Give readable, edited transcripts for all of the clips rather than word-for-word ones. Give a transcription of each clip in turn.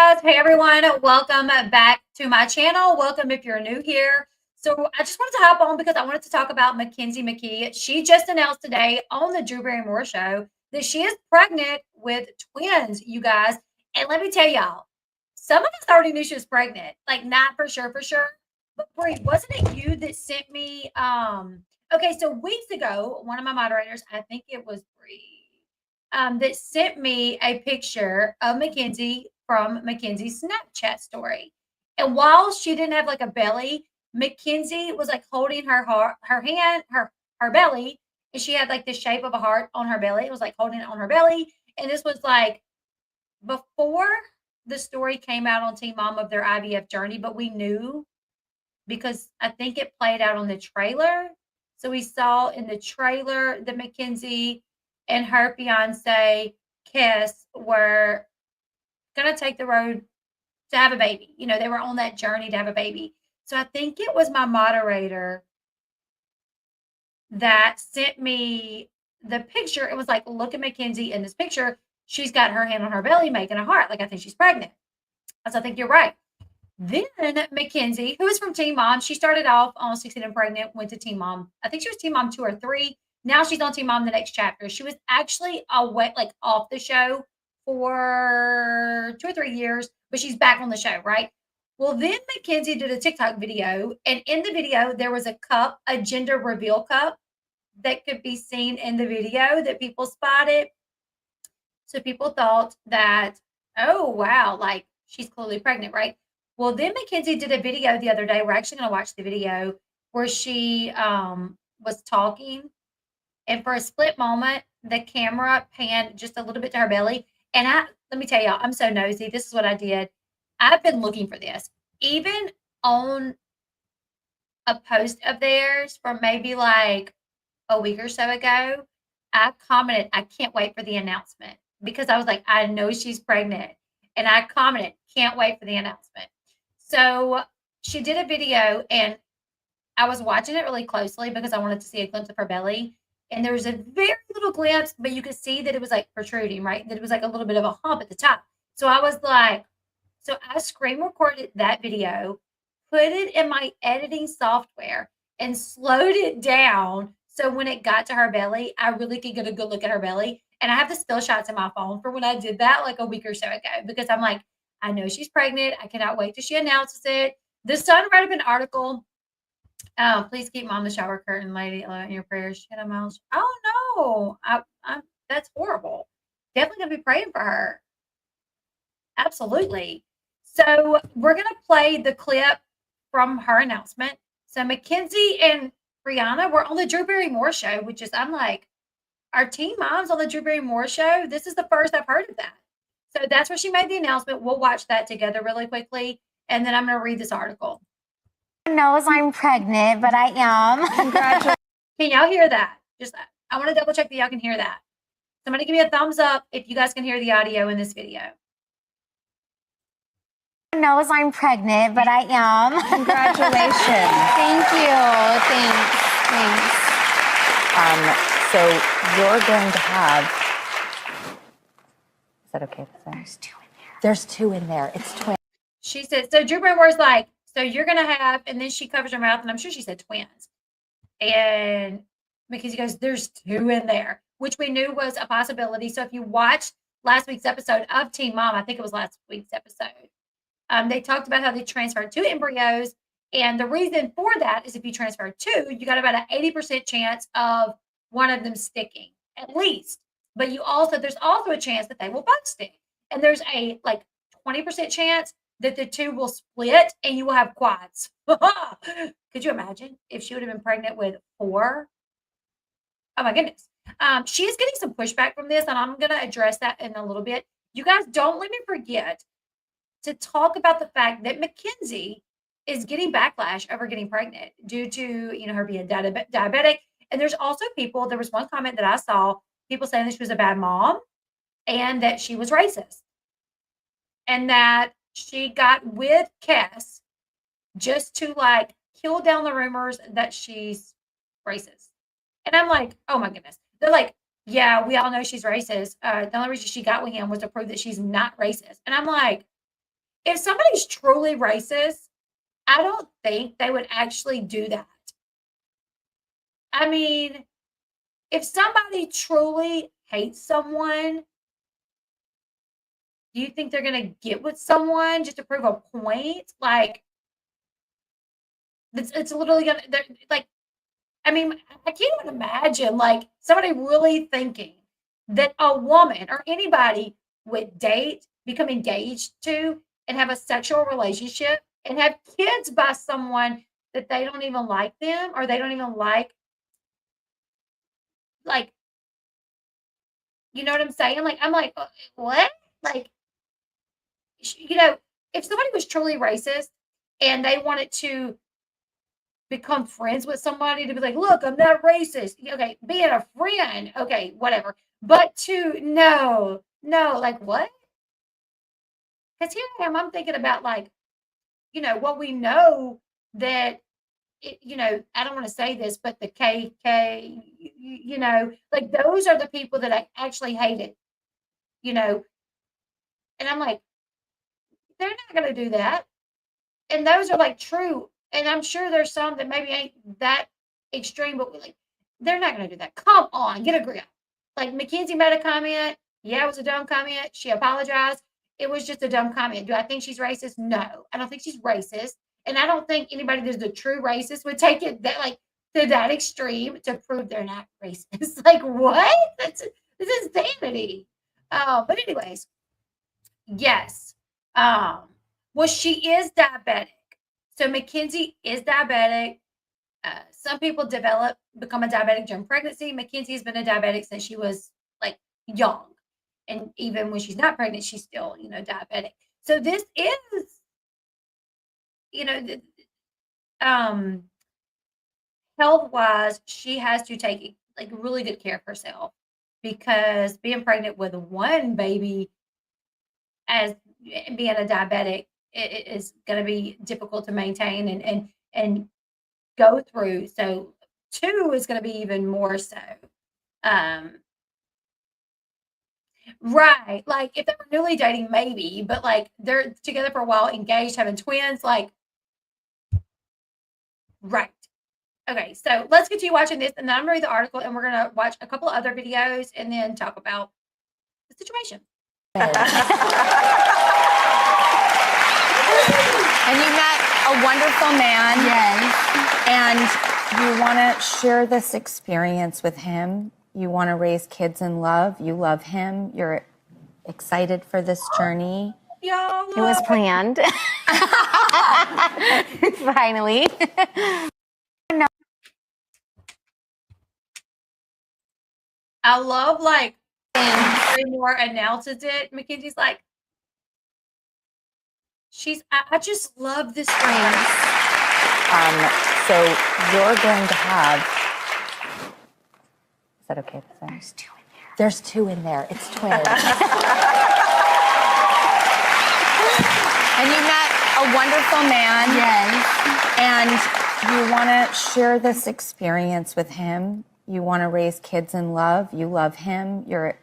guys. Hey, everyone. Welcome back to my channel. Welcome if you're new here. So I just wanted to hop on because I wanted to talk about Mackenzie Mckee. She just announced today on the Drew Barrymore show that she is pregnant with twins, you guys. And let me tell y'all, some of us already knew she was pregnant. Like, not for sure, for sure. But Brie, wasn't it you that sent me okay, so weeks ago, one of my moderators, I think it was Brie, that sent me a picture of Mackenzie from Mackenzie's Snapchat story. And while she didn't have like a belly, Mackenzie was like holding her heart, her hand, her belly, and she had like the shape of a heart on her belly. It was like holding it on her belly. And this was like before the story came out on Teen Mom of their IVF journey, but we knew because I think it played out on the trailer. So we saw in the trailer that Mackenzie and her fiance, Kes, were going to take the road to have a baby. You know, they were on that journey to have a baby. So I think it was my moderator that sent me the picture. It was like, look at Mackenzie in this picture. She's got her hand on her belly making a heart. Like, I think she's pregnant. So I think you're right. Then Mackenzie, who is from Teen Mom, she started off on 16 and Pregnant, went to Teen Mom. I think she was Teen Mom 2 or 3. Now she's on Teen Mom the next chapter. She was actually off the show for 2 or 3 years, but she's back on the show, right? Well, then Mackenzie did a TikTok video, and in the video, there was a cup, a gender reveal cup that could be seen in the video that people spotted. So people thought that, oh, wow, like she's clearly pregnant, right? Well, then Mackenzie did a video the other day. We're actually going to watch the video where she was talking. And for a split moment, the camera panned just a little bit to her belly. And let me tell y'all, I'm so nosy. This is what I did. I've been looking for this. Even on a post of theirs from maybe like a week or so ago, I commented, I can't wait for the announcement because I was like, I know she's pregnant. And I commented, can't wait for the announcement. So she did a video and I was watching it really closely because I wanted to see a glimpse of her belly. And there was a very little glimpse, but you could see that it was like protruding, right? That it was like a little bit of a hump at the top. So I was like, so I screen recorded that video, put it in my editing software, and slowed it down. So when it got to her belly, I really could get a good look at her belly. And I have the still shots in my phone for when I did that like a week or so ago because I'm like, I know she's pregnant. I cannot wait till she announces it. The Sun wrote up an article. Please keep Mom the shower curtain lady in your prayers. She had a mouse. Oh no, that's horrible. Definitely gonna be praying for her. Absolutely. So we're gonna play the clip from her announcement. So Mackenzie and Brianna were on the Drew Barrymore show, which is I'm like, our Teen Moms on the Drew Barrymore show. This is the first I've heard of that. So that's where she made the announcement. We'll watch that together really quickly, and then I'm going to read this article. Knows I'm pregnant, but I am. Congratulations. Can y'all hear that? I want to double check that y'all can hear that. Somebody give me a thumbs up if you guys can hear the audio in this video. Knows I'm pregnant, but I am. Congratulations. Thank you. Thanks. So you're going to have. Is that okay to say? There's 2 in there. There's 2 in there. It's twins. She said, so Drew Barrymore's like, so you're going to have, and then she covers her mouth, and I'm sure she said twins. And Mackenzie goes, there's 2 in there, which we knew was a possibility. So if you watched last week's episode of Teen Mom, I think it was last week's episode, they talked about how they transferred 2 embryos. And the reason for that is if you transfer 2, you got about an 80% chance of one of them sticking, at least. But there's also a chance that they will both stick. And there's a like 20% chance that the 2 will split and you will have quads. Could you imagine if she would have been pregnant with 4? Oh my goodness. She is getting some pushback from this, and I'm going to address that in a little bit. You guys, don't let me forget to talk about the fact that Mackenzie is getting backlash over getting pregnant due to, her being diabetic. And there's also there was one comment that I saw, people saying that she was a bad mom and that she was racist. And that she got with Kes just to like kill down the rumors that she's racist. And I'm like, oh my goodness. They're like, yeah, we all know she's racist. The only reason she got with him was to prove that she's not racist. And I'm like, if somebody's truly racist, I don't think they would actually do that. I mean, if somebody truly hates someone, do you think they're gonna get with someone just to prove a point? Like, it's literally gonna like. I mean, I can't even imagine like somebody really thinking that a woman or anybody would date, become engaged to, and have a sexual relationship and have kids by someone that they don't even like them or they don't even like, you know what I'm saying? Like, I'm like, what? Like, if somebody was truly racist and they wanted to become friends with somebody to be like, look, I'm not racist. Okay, being a friend, okay, whatever. But to no, like what? Because here I am, I'm thinking about like, what we know that I don't want to say this, but the KK, like those are the people that I actually hated, you know, and I'm like, they're not gonna do that. And those are like true. And I'm sure there's some that maybe ain't that extreme, but like they're not gonna do that. Come on, get a grip. Like Mackenzie made a comment. Yeah, it was a dumb comment. She apologized. It was just a dumb comment. Do I think she's racist? No, I don't think she's racist. And I don't think anybody that's a true racist would take it that like to that extreme to prove they're not racist. Like what? This is insanity. But anyways, yes. Well, she is diabetic. So Mackenzie is diabetic. Some people become a diabetic during pregnancy. Mackenzie has been a diabetic since she was like young. And even when she's not pregnant, she's still, diabetic. So this is, you know, um, health wise, she has to take like really good care of herself because being pregnant with one baby as being a diabetic it is going to be difficult to maintain and go through. So two is going to be even more so. Um, right. Like if they were newly dating, maybe, but like they're together for a while, engaged, having twins, like right. Okay, so let's continue watching this, and then I'm gonna read the article, and we're gonna watch a couple of other videos, and then talk about the situation. And you met a wonderful man. Yes. And you want to share this experience with him. You want to raise kids in love. You love him. You're excited for this journey. Y'all, It was planned. Finally. I love like Mary Moore announces it. Mackenzie's like, I just love this friend. So you're going to have. Is that okay to say? There's two in there. There's two in there. It's twins. And you met a wonderful man. Yes. And you want to share this experience with him. You want to raise kids in love. You love him. You're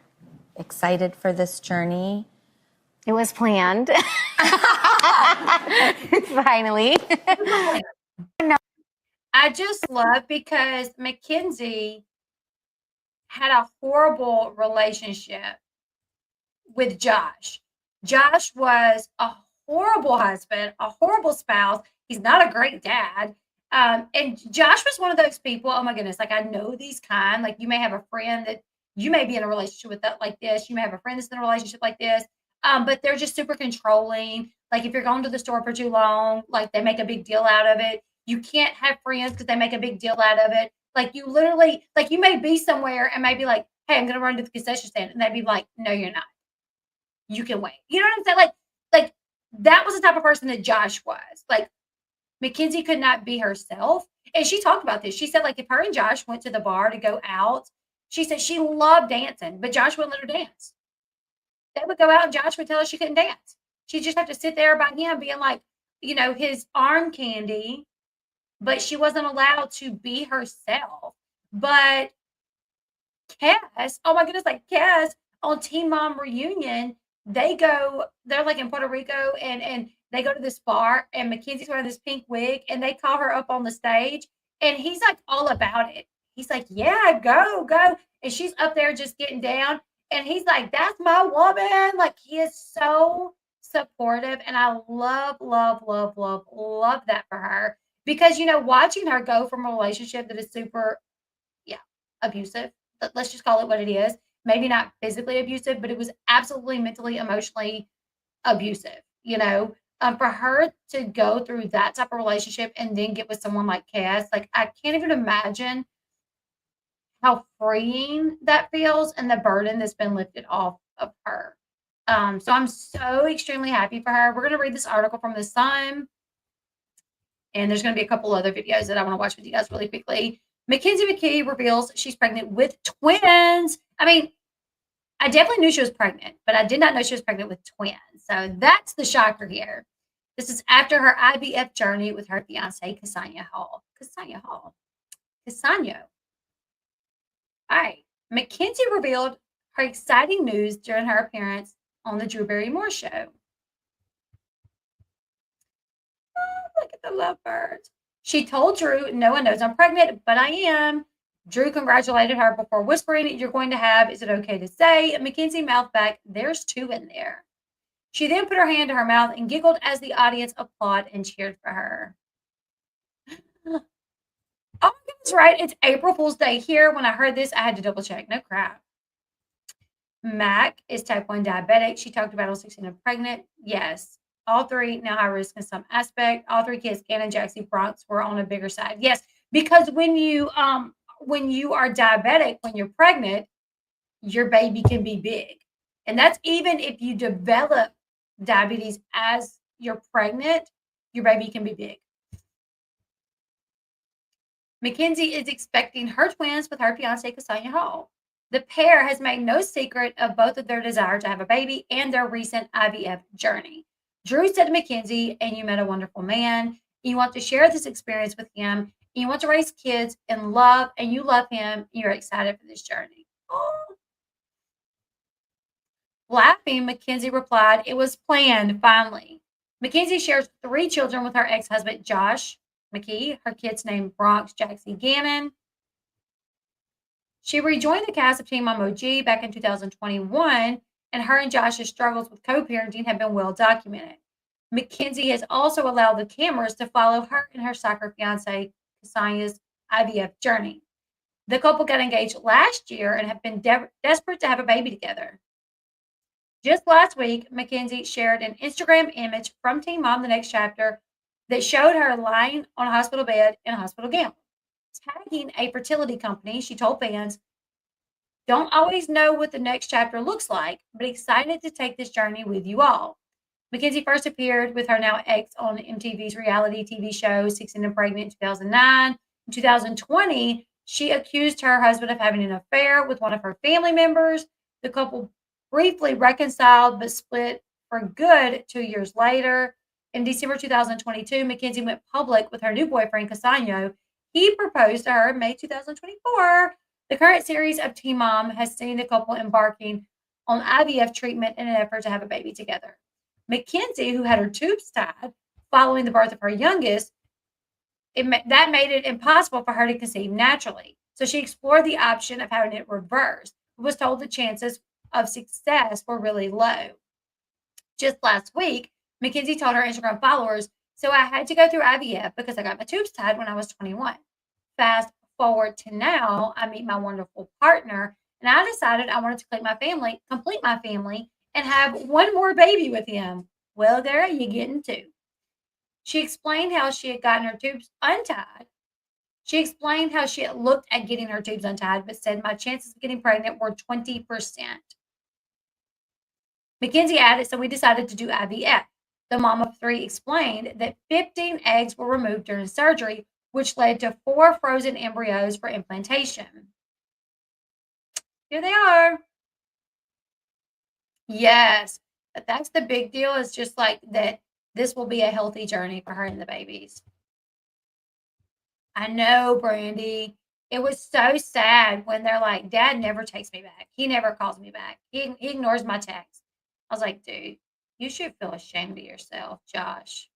excited for this journey. It was planned. Finally. I just love because Mackenzie had a horrible relationship with Josh. Josh was a horrible husband, a horrible spouse. He's not a great dad. And Josh was one of those people, oh my goodness, like I know these kind, like you may have a friend that you may be in a relationship with that like this. You may have a friend that's in a relationship like this. But they're just super controlling. Like if you're going to the store for too long, like they make a big deal out of it. You can't have friends because they make a big deal out of it. Like you literally, like you may be somewhere and may be like, hey, I'm gonna run to the concession stand. And they'd be like, no, you're not. You can wait. You know what I'm saying? Like that was the type of person that Josh was. Like Mackenzie could not be herself. And she talked about this. She said, like, if her and Josh went to the bar to go out, she said she loved dancing, but Josh wouldn't let her dance. They would go out and Josh would tell her she couldn't dance. She'd just have to sit there by him being like, his arm candy, but she wasn't allowed to be herself. But Cass, oh my goodness, like Cass on Teen Mom Reunion, they're like in Puerto Rico and they go to this bar and Mackenzie's wearing this pink wig and they call her up on the stage and he's like all about it. He's like, yeah, go, go. And she's up there just getting down. And he's like, that's my woman. Like he is so supportive. And I love, love, love, love, love that for her. Because watching her go from a relationship that is super, yeah, abusive. Let's just call it what it is. Maybe not physically abusive, but it was absolutely mentally, emotionally abusive. For her to go through that type of relationship and then get with someone like Cass, like I can't even imagine how freeing that feels and the burden that's been lifted off of her. So I'm so extremely happy for her. We're going to read this article from the Sun, and there's going to be a couple other videos that I want to watch with you guys really quickly. Mackenzie Mckee reveals she's pregnant with twins. I mean, I definitely knew she was pregnant, but I did not know she was pregnant with twins. So that's the shocker here. This is after her IVF journey with her fiance, Khesanio. Khesanio. All right. Mackenzie revealed her exciting news during her appearance on the Drew Barrymore show. Oh, look at the lovebirds. She told Drew, no one knows I'm pregnant, but I am. Drew congratulated her before whispering, you're going to have, is it okay to say? Mackenzie mouthed back, there's two in there. She then put her hand to her mouth and giggled as the audience applauded and cheered for her. Oh my goodness, right? It's April Fool's Day here. When I heard this, I had to double check. No crap. Mac is type 1 diabetic. She talked about on 16 and pregnant. Yes. All three now high risk in some aspect. All three kids, Gannon, Jackson, Bronx, were on a bigger side. Yes, because when you are diabetic, when you're pregnant, your baby can be big. And that's even if you develop diabetes as you're pregnant, your baby can be big. Mackenzie is expecting her twins with her fiance, Khesanio Hall. The pair has made no secret of both of their desire to have a baby and their recent IVF journey. Drew said to Mackenzie, and you met a wonderful man. You want to share this experience with him. And you want to raise kids in love, and you love him. And you're excited for this journey. Oh. Laughing, Mackenzie replied, it was planned, finally. Mackenzie shares 3 children with her ex-husband, Josh Mckee. Her kids named Bronx, Jackson, Gannon. She rejoined the cast of Teen Mom OG back in 2021, and her and Josh's struggles with co-parenting have been well documented. Mackenzie has also allowed the cameras to follow her and her soccer fiance, Khesanio's IVF journey. The couple got engaged last year and have been desperate to have a baby together. Just last week, Mackenzie shared an Instagram image from Teen Mom, The Next Chapter, that showed her lying on a hospital bed in a hospital gown. Tagging a fertility company, she told fans, don't always know what the next chapter looks like, but excited to take this journey with you all. Mackenzie first appeared with her now ex on MTV's reality TV show 16 and Pregnant in 2009. In 2020, she accused her husband of having an affair with one of her family members. The couple briefly reconciled but split for good 2 years later. In December 2022, Mackenzie went public with her new boyfriend, Khesanio. He proposed to her in May 2024. The current series of Teen Mom has seen the couple embarking on IVF treatment in an effort to have a baby together. Mackenzie, who had her tubes tied following the birth of her youngest, that made it impossible for her to conceive naturally. So she explored the option of having it reversed, but was told the chances of success were really low. Just last week, Mackenzie told her Instagram followers, so I had to go through IVF because I got my tubes tied when I was 21. Fast forward to now, I meet my wonderful partner, and I decided I wanted to complete my family, and have one more baby with him. Well, there you getting 2. She explained how she had gotten her tubes untied. She explained how she had looked at getting her tubes untied, but said my chances of getting pregnant were 20%. Mackenzie added, so we decided to do IVF. The mom of 3 explained that 15 eggs were removed during surgery, which led to 4 frozen embryos for implantation. Here they are. Yes, but that's the big deal. It's just like that this will be a healthy journey for her and the babies. I know, Brandy. It was so sad when they're like, Dad never takes me back. He never calls me back. He ignores my texts. I was like, dude, you should feel ashamed of yourself, Josh.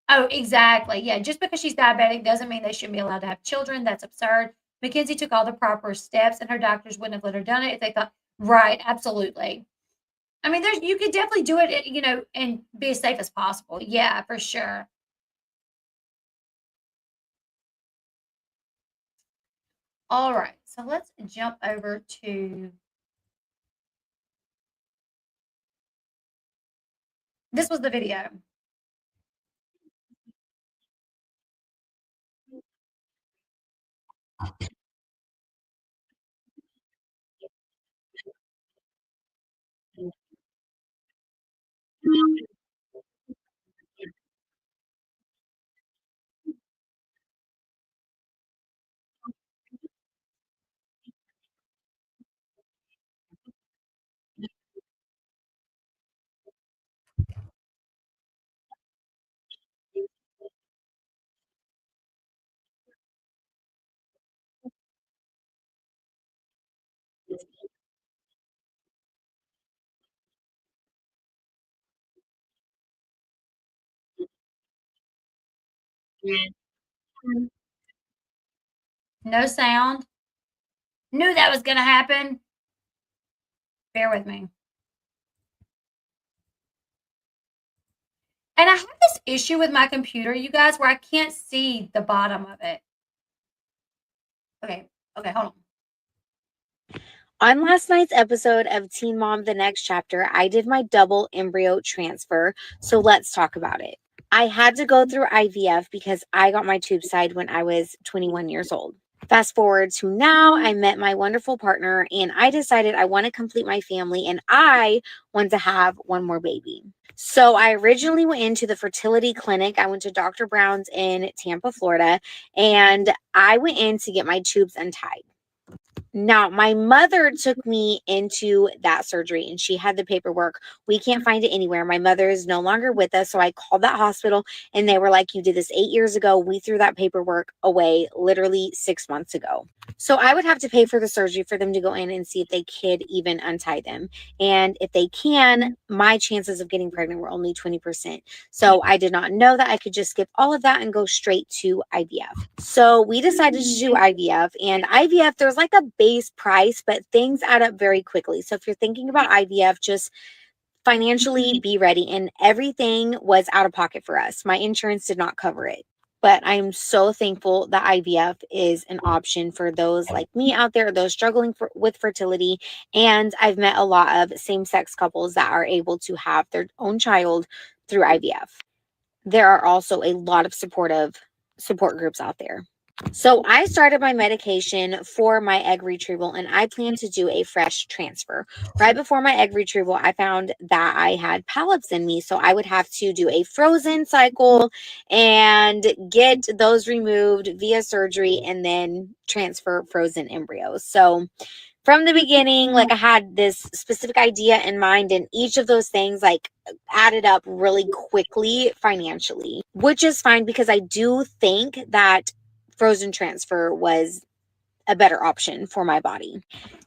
Oh, exactly. Yeah, just because she's diabetic doesn't mean they shouldn't be allowed to have children. That's absurd. Mackenzie took all the proper steps, and her doctors wouldn't have let her done it if they thought, right, absolutely. I mean, you could definitely do it, and be as safe as possible. Yeah, for sure. All right, so let's jump over to this was the video. No sound. Knew that was going to happen. Bear with me. And I have this issue with my computer, you guys, where I can't see the bottom of it. Okay, hold on. On last night's episode of Teen Mom The Next Chapter, I did my double embryo transfer, so let's talk about it. I had to go through IVF because I got my tubes tied when I was 21 years old. Fast forward to now, I met my wonderful partner and I decided I want to complete my family and I want to have one more baby. So I originally went into the fertility clinic. I went to Dr. Brown's in Tampa, Florida, and I went in to get my tubes untied. Now, my mother took me into that surgery and she had the paperwork. We can't find it anywhere. My mother is no longer with us. So I called that hospital and they were like, you did this 8 years ago. We threw that paperwork away literally 6 months ago. So I would have to pay for the surgery for them to go in and see if they could even untie them. And if they can, my chances of getting pregnant were only 20%. So I did not know that I could just skip all of that and go straight to IVF. So we decided to do IVF, and IVF, there's like a base price, but things add up very quickly. So if you're thinking about IVF, just financially be ready. And everything was out of pocket for us. My insurance did not cover it. But I'm so thankful that IVF is an option for those like me out there, those struggling with fertility. And I've met a lot of same-sex couples that are able to have their own child through IVF. There are also a lot of support groups out there. So I started my medication for my egg retrieval and I plan to do a fresh transfer. Right before my egg retrieval, I found that I had polyps in me. So I would have to do a frozen cycle and get those removed via surgery and then transfer frozen embryos. So from the beginning, like I had this specific idea in mind, and each of those things like added up really quickly financially, which is fine because I do think that frozen transfer was a better option for my body.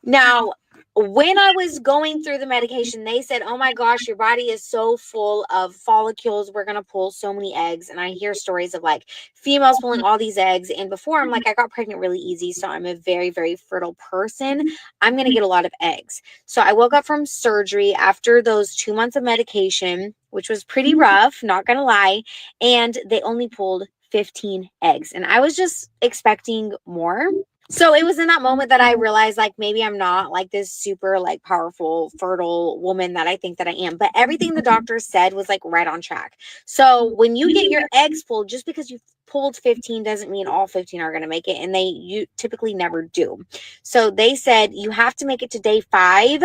Now, when I was going through the medication, they said, oh my gosh, your body is so full of follicles. We're going to pull so many eggs. And I hear stories of like females pulling all these eggs. And before I'm like, I got pregnant really easy. So I'm a very, very fertile person. I'm going to get a lot of eggs. So I woke up from surgery after those 2 months of medication, which was pretty rough, not going to lie. And they only pulled 15 eggs. And I was just expecting more. So it was in that moment that I realized like maybe I'm not like this super like powerful, fertile woman that I think that I am. But everything the doctor said was like right on track. So when you get your eggs pulled, just because you pulled 15 doesn't mean all 15 are going to make it. And you typically never do. So they said you have to make it to day 5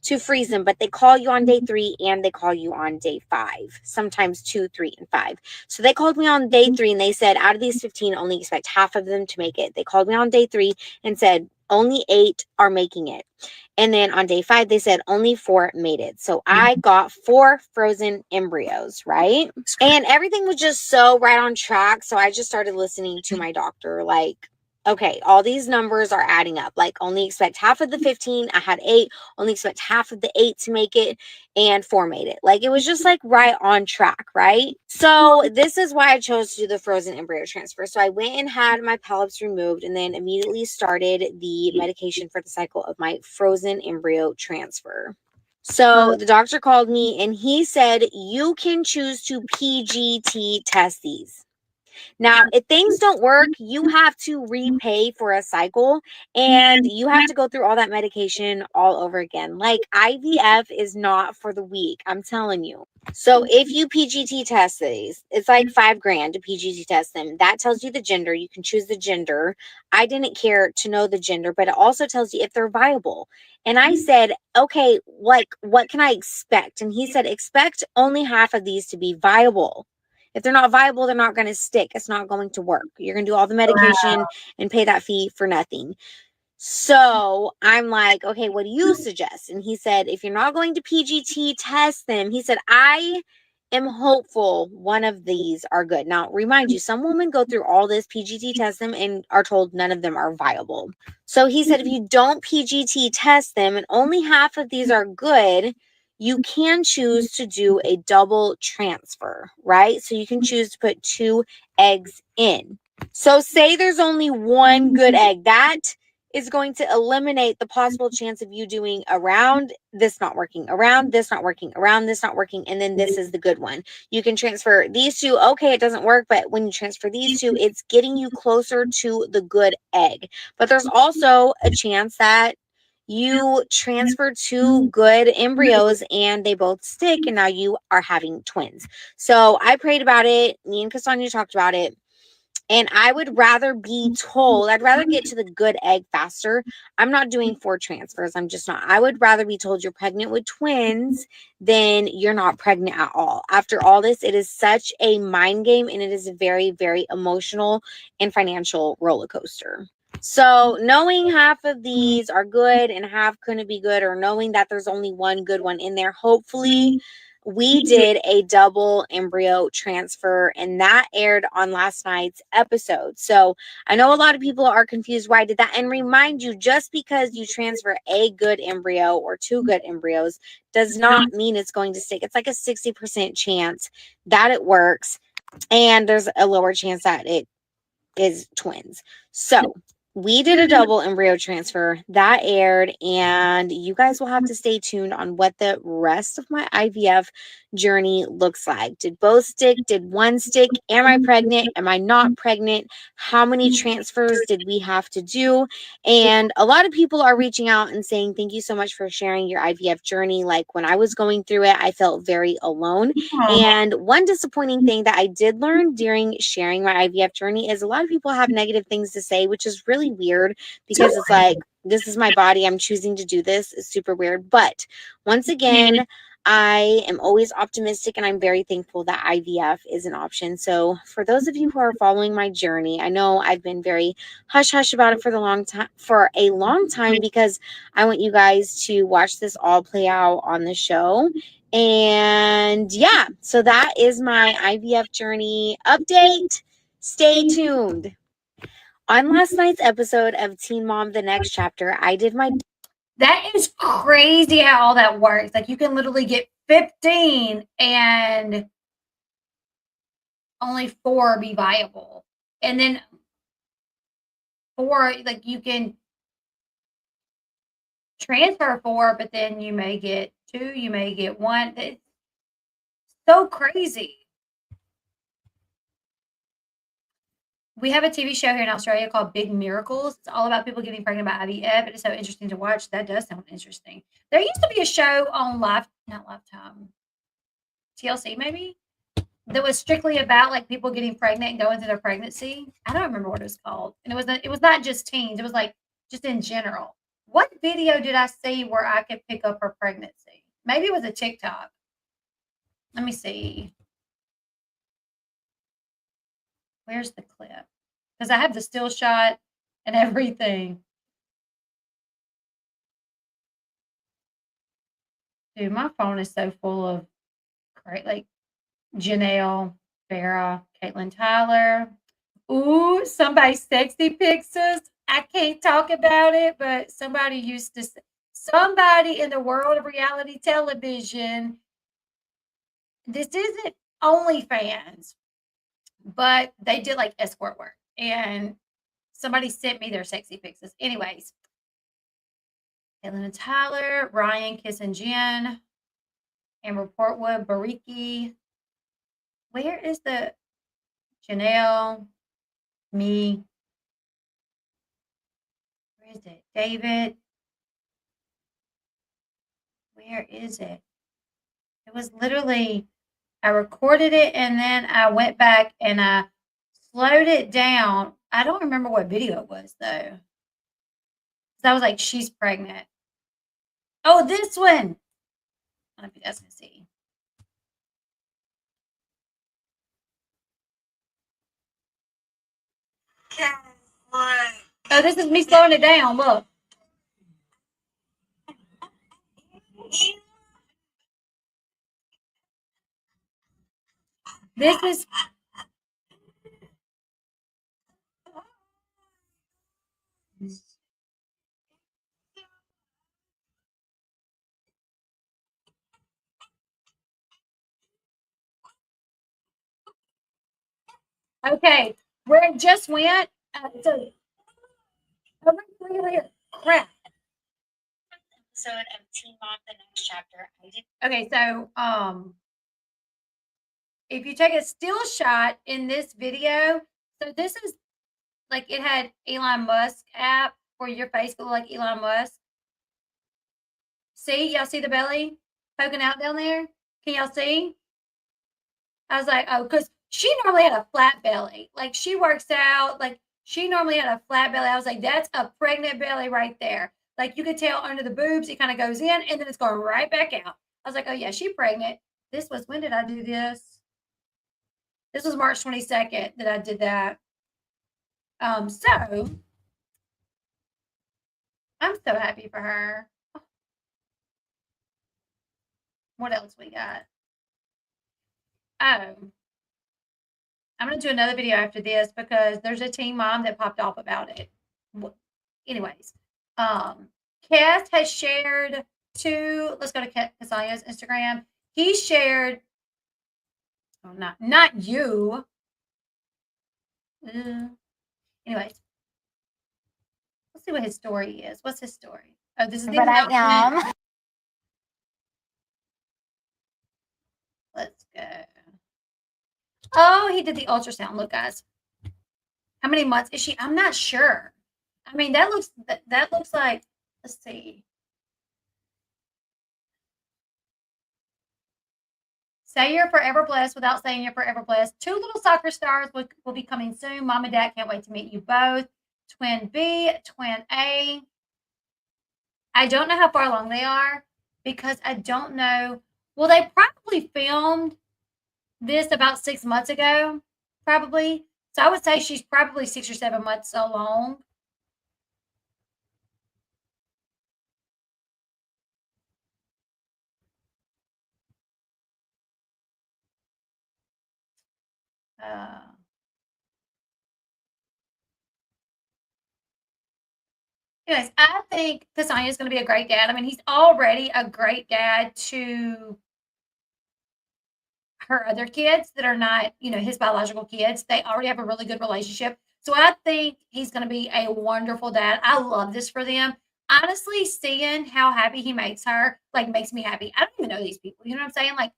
to freeze them, but they call you on day 3 and they call you on day 5, sometimes 2, 3, and 5. So they called me on day 3 and they said, out of these 15, only expect half of them to make it. They called me on day 3 and said, only 8 are making it. And then on day 5, they said only 4 made it. So I got 4 frozen embryos, right? And everything was just so right on track. So I just started listening to my doctor like, okay, all these numbers are adding up. Like, only expect half of the 15. I had 8. Only expect half of the 8 to make it, and 4 made it. Like, it was just like right on track, right? So this is why I chose to do the frozen embryo transfer. So I went and had my polyps removed, and then immediately started the medication for the cycle of my frozen embryo transfer. So the doctor called me and he said, you can choose to PGT test these. Now, if things don't work, you have to repay for a cycle, and you have to go through all that medication all over again. Like, IVF is not for the weak, I'm telling you. So if you PGT test these, it's like $5,000 to PGT test them. That tells you the gender. You can choose the gender. I didn't care to know the gender, but it also tells you if they're viable. And I said, okay, like, what can I expect? And he said, expect only half of these to be viable. If they're not viable, they're not going to stick. It's not going to work. You're going to do all the medication and pay that fee for nothing. So I'm like, okay, what do you suggest? And he said, if you're not going to PGT test them, he said, I am hopeful one of these are good. Now, remind you, some women go through all this PGT test them and are told none of them are viable. So he said, if you don't PGT test them and only half of these are good, you can choose to do a double transfer, right? So you can choose to put 2 eggs in. So say there's only one good egg. That is going to eliminate the possible chance of you doing around this not working, around this not working, around this not working, and then this is the good one. You can transfer these 2. Okay, it doesn't work, but when you transfer these 2, it's getting you closer to the good egg. But there's also a chance that you transfer 2 good embryos and they both stick, and now you are having twins. So I prayed about it. Me and Khesanio talked about it. And I would rather be told, I'd rather get to the good egg faster. I'm not doing 4 transfers. I'm just not. I would rather be told you're pregnant with twins than you're not pregnant at all. After all this, it is such a mind game, and it is a very, very emotional and financial roller coaster. So knowing half of these are good and half couldn't be good, or knowing that there's only one good one in there, hopefully we did a double embryo transfer, and that aired on last night's episode. So I know a lot of people are confused why I did that. And remind you, just because you transfer a good embryo or 2 good embryos does not mean it's going to stick. It's like a 60% chance that it works, and there's a lower chance that it is twins. So we did a double embryo transfer that aired, and you guys will have to stay tuned on what the rest of my IVF journey looks like. Did both stick? Did one stick? Am I pregnant? Am I not pregnant? How many transfers did we have to do? And a lot of people are reaching out and saying, thank you so much for sharing your IVF journey. Like, when I was going through it, I felt very alone. And one disappointing thing that I did learn during sharing my IVF journey is a lot of people have negative things to say, which is really weird, because it's like, this is my body. I'm choosing to do this. It's super weird. But once again, I am always optimistic, and I'm very thankful that IVF is an option. So for those of you who are following my journey, I know I've been very hush hush about it for a long time, because I want you guys to watch this all play out on the show. And yeah, so that is my IVF journey update. Stay tuned. On last night's episode of Teen Mom the Next Chapter, I did my That is crazy how all that works. Like, you can literally get 15 and only 4 be viable. And then 4, like, you can transfer 4, but then you may get 2, you may get 1. It's so crazy. We have a TV show here in Australia called Big Miracles. It's all about people getting pregnant by IVF. It is so interesting to watch. That does sound interesting. There used to be a show on not Lifetime, TLC maybe, that was strictly about like people getting pregnant and going through their pregnancy. I don't remember what it was called. And it was not just teens. It was like just in general. What video did I see where I could pick up her pregnancy? Maybe it was a TikTok. Let me see. Where's the clip? Because I have the still shot and everything. Dude, my phone is so full of great, like Janelle, Farrah, Caitlin Tyler, Ooh, somebody sexy pics us. I can't talk about it, but somebody used to say, somebody in the world of reality television, this isn't OnlyFans, but they did like escort work. And somebody sent me their sexy pics. Anyways, Caitlin and Tyler, Ryan, Kiss and Jen, Amber Portwood, Bariki. Where is the Janelle? Me. Where is it? David. Where is it? It was literally, I recorded it and then I went back and I slowed it down. I don't remember what video it was though. So I was like, she's pregnant. Oh, this one. I don't know if you guys can see. Oh, this is me slowing it down. Look. This is okay. Where it just went. So over here. Crap. Episode of Teen Mom, the next chapter. Okay, so if you take a still shot in this video, so this is like it had Elon Musk app for your face to look like Elon Musk. See, y'all see the belly poking out down there? Can y'all see? I was like, oh, because she normally had a flat belly. Like she works out, like she normally had a flat belly. I was like, that's a pregnant belly right there. Like you could tell under the boobs, it kind of goes in and then it's going right back out. I was like, oh yeah, she's pregnant. This was, when did I do this? This was March 22nd that I did that. So I'm so happy for her. What else we got? Oh, I'm gonna do another video after this because there's a teen mom that popped off about it. Anyways, Cass has shared two. Let's go to Khesanio's Instagram. He shared. Oh, not you. Anyways, let's see what his story is. What's his story? Oh, this is the But I am. Let's go. Oh, he did the ultrasound. Look, guys. How many months is she? I'm not sure. I mean, that looks like, let's see. Say you're forever blessed without saying you're forever blessed. Two little soccer stars will be coming soon. Mom and Dad can't wait to meet you both. Twin B, Twin A. I don't know how far along they are because I don't know. Well, they probably filmed this about 6 months ago, probably. So I would say she's probably 6 or 7 months along. Anyways, I think Khesanio is going to be a great dad. I mean, he's already a great dad to her other kids that are not, his biological kids. They already have a really good relationship. So I think he's going to be a wonderful dad. I love this for them. Honestly, seeing how happy he makes her, like, makes me happy. I don't even know these people. You know what I'm saying? Like,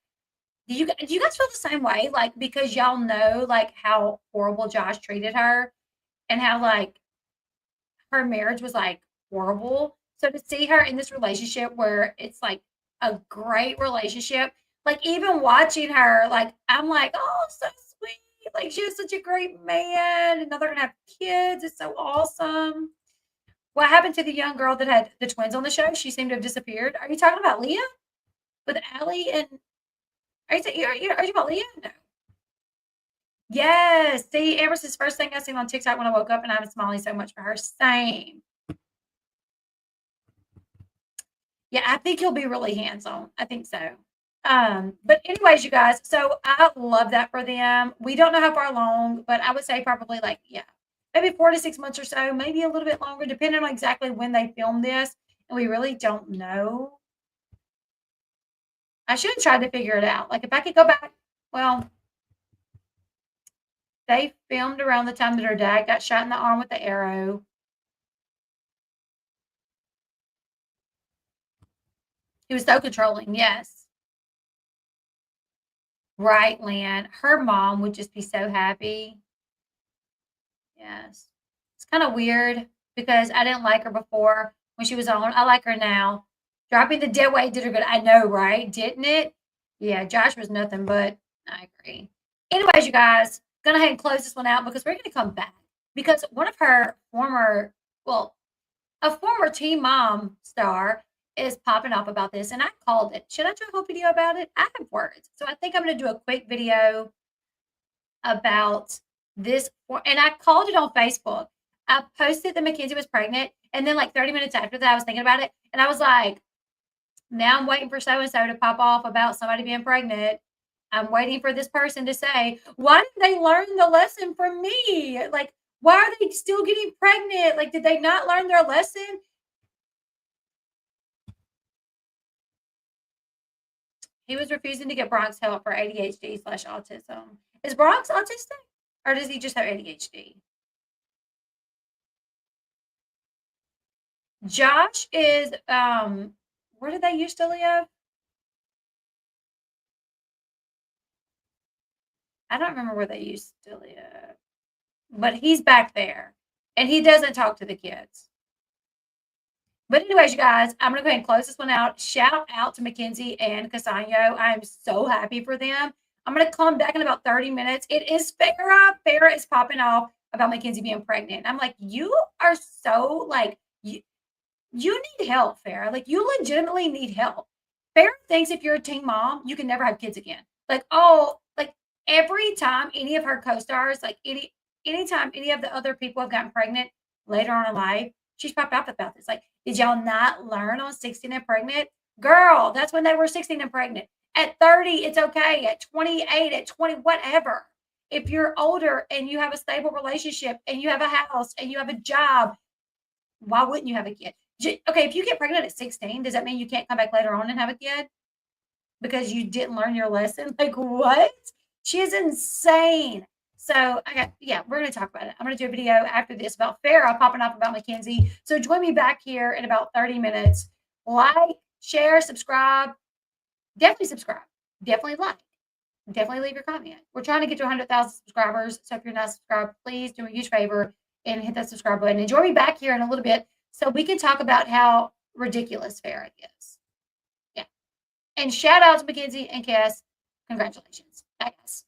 do you guys feel the same way? Like, because y'all know, like, how horrible Josh treated her and how, like, her marriage was, like, horrible. So to see her in this relationship where it's, like, a great relationship, like, even watching her, like, I'm like, "Oh, so sweet." Like, she has such a great man, and now they're gonna have kids. It's so awesome. What happened to the young girl that had the twins on the show? She seemed to have disappeared. Are you talking about Leah? With Allie and are you talking about Leah? No. Yes. See, Amber's his first thing I seen on TikTok when I woke up, and I'm smiling so much for her. Same. Yeah, I think he'll be really hands-on. I think so. But anyways, you guys, so I love that for them. We don't know how far along, but I would say probably like, yeah, maybe 4 to 6 months or so, maybe a little bit longer, depending on exactly when they filmed this. And we really don't know. I should have tried to figure it out. Like if I could go back, well, they filmed around the time that her dad got shot in the arm with the arrow. He was so controlling, yes. Right, Lynn. Her mom would just be so happy. Yes. It's kind of weird because I didn't like her before when she was on. I like her now. Dropping the dead weight did her good. I know, right? Didn't it? Yeah, Josh was nothing but I agree. Anyways, you guys, gonna go ahead and close this one out because we're gonna come back because one of her former, well, a former Teen Mom star is popping up about this, and I called it. Should I do a whole video about it? I have words, so I think I'm gonna do a quick video about this, and I called it on Facebook. I posted that Mackenzie was pregnant, and then like 30 minutes after that, I was thinking about it, and I was like, now I'm waiting for so and so to pop off about somebody being pregnant. I'm waiting for this person to say, why didn't they learn the lesson from me? Like, why are they still getting pregnant? Like, did they not learn their lesson? He was refusing to get Bronx help for ADHD/autism. Is Bronx autistic, or does he just have ADHD? Josh is where did they used to live? I don't remember where they used to live. But he's back there. And he doesn't talk to the kids. But anyways, you guys, I'm gonna go ahead and close this one out. Shout out to Mackenzie and Khesanio. I am so happy for them. I'm gonna come back in about 30 minutes. It is Farrah. Farrah is popping off about Mackenzie being pregnant. I'm like, you are so like you need help, Farrah. Like, you legitimately need help. Farrah thinks if you're a teen mom, you can never have kids again. Like, oh, like every time any of her co-stars, like anytime any of the other people have gotten pregnant later on in life, she's popped up about this. Like, did y'all not learn on 16 and pregnant? Girl, that's when they were 16 and pregnant. At 30, it's okay. At 28, at 20, whatever. If you're older and you have a stable relationship and you have a house and you have a job, why wouldn't you have a kid? Okay, if you get pregnant at 16, does that mean you can't come back later on and have a kid because you didn't learn your lesson? Like, what? She is insane. So, we're going to talk about it. I'm going to do a video after this about Farrah popping up about Mackenzie. So, join me back here in about 30 minutes. Like, share, subscribe. Definitely subscribe. Definitely like. Definitely leave your comment. We're trying to get to 100,000 subscribers. So, if you're not subscribed, please do me a huge favor and hit that subscribe button. And join me back here in a little bit so we can talk about how ridiculous Farrah is. Yeah. And shout out to Mackenzie and Cass. Congratulations. Bye, guys.